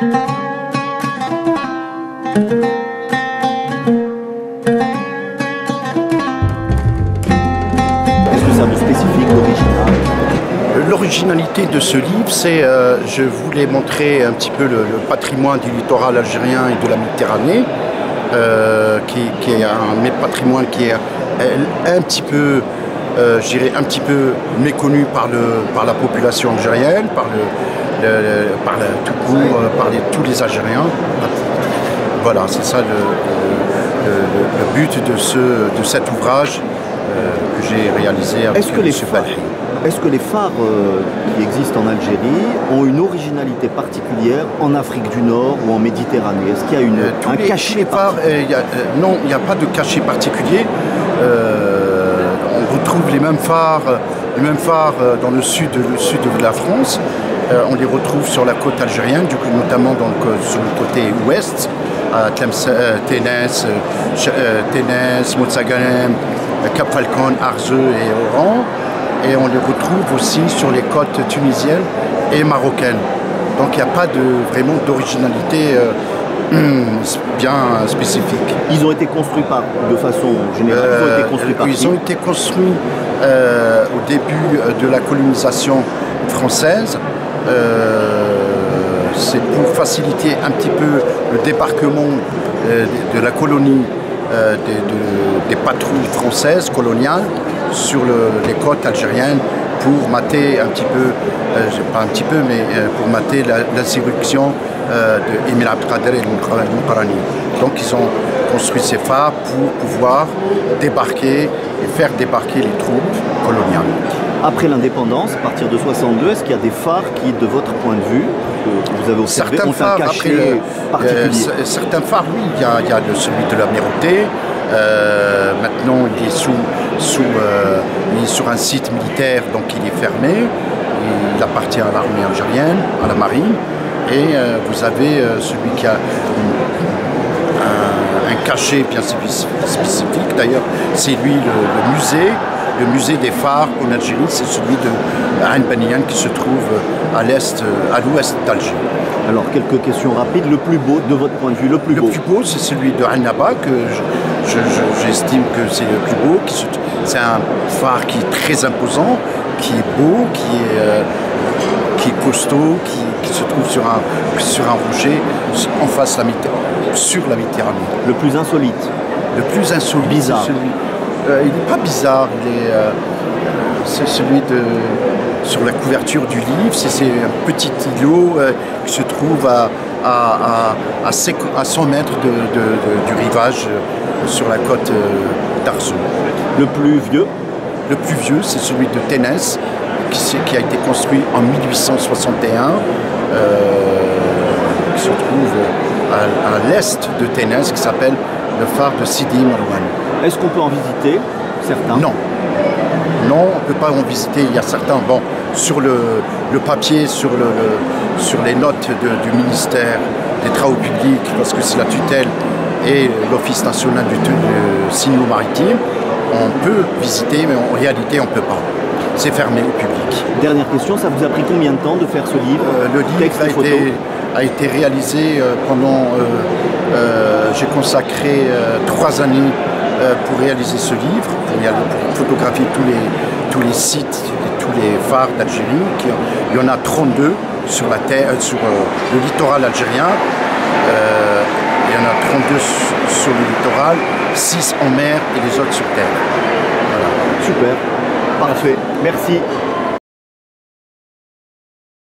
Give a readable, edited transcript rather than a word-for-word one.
Est-ce que c'est un mot spécifique, original? L'originalité de ce livre, c'est je voulais montrer un petit peu le patrimoine du littoral algérien et de la Méditerranée, qui est un patrimoine qui est un petit peu, je dirais, un petit peu méconnu par la population algérienne, par tout court, par tous les Algériens. Voilà, c'est ça le but de cet ouvrage que j'ai réalisé avec M. Falhi. Est-ce que les phares qui existent en Algérie ont une originalité particulière en Afrique du Nord ou en Méditerranée? Est-ce qu'il y a un cachet particulier? Non, il n'y a pas de cachet particulier. On retrouve les mêmes phares dans le sud de la France. On les retrouve sur la côte algérienne, du coup, notamment sur le côté ouest, à Ténès, Moussaganem, Cap Falcon, Arzeu et Oran. Et on les retrouve aussi sur les côtes tunisiennes et marocaines. Donc il n'y a pas vraiment d'originalité bien spécifique. Ils ont été construits de façon générale? Ils ont été construits au début de la colonisation française. C'est pour faciliter un petit peu le débarquement de la colonie des patrouilles françaises coloniales sur les côtes algériennes pour mater un petit peu, pas un petit peu, mais pour mater l'insurrection d'Emir Abdelkader et Moukarani. Donc ils ont construit ces phares pour pouvoir débarquer et faire débarquer les troupes coloniales. Après l'indépendance, à partir de 62, est-ce qu'il y a des phares qui, de votre point de vue, que vous avez observé, ont un cachet particulier? Certains phares, oui, il y a celui de l'Amirauté. Maintenant, il est il est sur un site militaire, donc il est fermé. Il appartient à l'armée algérienne, à la marine. Et vous avez celui qui a un cachet bien spécifique. D'ailleurs, c'est lui le musée des phares en Algérie, c'est celui de Ain Baniyan qui se trouve à l'ouest d'Alger. Alors, quelques questions rapides. Le plus beau, de votre point de vue, le plus beau? Le plus beau, c'est celui de Ain Naba, que j'estime que c'est le plus beau. C'est un phare qui est très imposant, qui est beau, qui est costaud, qui se trouve sur un rocher en face sur la Méditerranée. Le plus insolite? Le plus insolite, bizarre. Il n'est pas bizarre, c'est celui sur la couverture du livre, c'est un petit îlot qui se trouve à 100 mètres du rivage sur la côte d'Arzou. Le plus vieux? Le plus vieux, c'est celui de Ténès, qui a été construit en 1861, qui se trouve à l'est de Ténès, qui s'appelle le phare de Sidi Marouane. Est-ce qu'on peut en visiter certains? Non. Non, on ne peut pas en visiter. Il y a certains, bon, sur le papier, sur les notes du ministère des Travaux publics, parce que c'est la tutelle et l'Office national du signaux maritimes, on peut visiter, mais en réalité, on ne peut pas. C'est fermé au public. Dernière question, ça vous a pris combien de temps de faire ce livre? Le livre a été réalisé pendant... j'ai consacré 3 années pour réaliser ce livre, pour photographier tous les sites et tous les phares d'Algérie. Il y en a 32 sur le littoral algérien. Il y en a 32 sur le littoral, 6 en mer et les autres sur terre. Voilà. Super, parfait, merci.